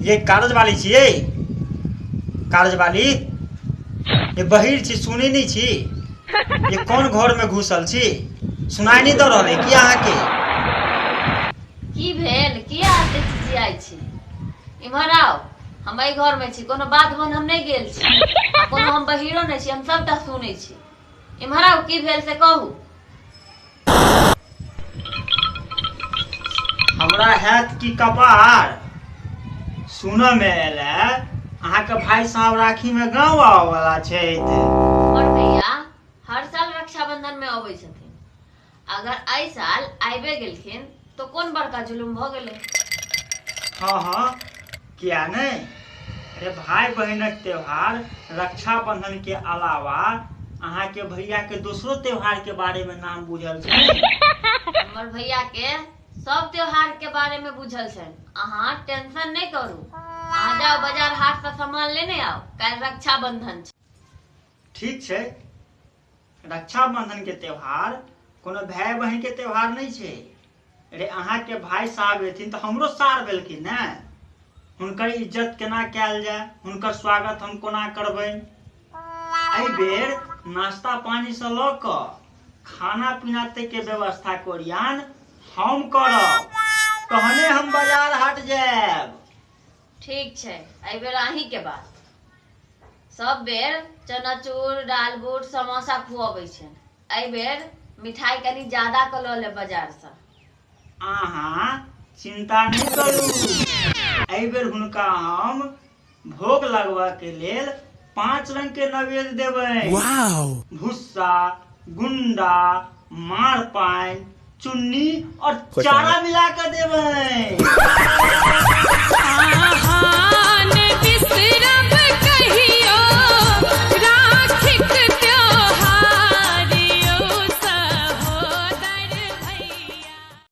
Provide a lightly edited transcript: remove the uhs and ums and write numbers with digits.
ये कागज वाली छियै कागज वाली ये बहिर छी सुनी नहीं छी ये कौन घर में घुसल छी सुनाई नहीं दो रहे कि अहाँ के की भेल किया आते चिचियाई छी इम्हर आओ हम एहि घर में छी कोनो बात मन हम नहीं गेल छी आ कोनो हम बहिरो नहीं छी हम सबटा सुनै छी इम्हर आओ की भेल से कहू हमरा हैत की कपार सुन में एले अहाँ के भाई साहब राखी में गाँव आवे वाला छै और भैया हर साल रक्षाबंधन में अबै छथिन अगर एहि साल आबे गेलखिन तो कौन बड़का जुलुम भ गेलै हाँ किया नहीं अरे भाई बहनक त्योहार रक्षाबंधन के अलावा अहाँ के भैया के दूसरो त्योहार के बारे में नाम बुझल छै हमर भैया के सब त्योहार के बारे में बुझल छन अहाँ टेंशन नहीं करू अहाँ जाओ बाजार हाट से सामान लेने आओ काल रक्षाबंधन छै ठीक छै रक्षाबंधन के त्योहार कोनो भाई बहन के त्योहार नहीं छै अरे अहाँ के भाई साहब एथिन तो हमरो सार भेलखिन ने हुनकर इज्जत केना कैल जाय हुनकर स्वागत हम कोना करबैन एहि बेर नाश्ता पानी से ल क खाना पीना तक के व्यवस्था कोरियान हम करब तहने हम बाजार हाट जाएब ठीक छै एहि बेर अहीं के बात सब बेर चनाचूर दाल बूट समोसा खुआबै छै एहि बेर मिठाई कनी ज्यादा क ल ले बाजार से अहाँ चिंता नहीं करू एहि बेर हुनका हम भोग लगवा के लेल 5 रंग के नैवेद्य देबै भुस्सा गुंडा मारपाइन चुन्नी और चारा मिला कर देबै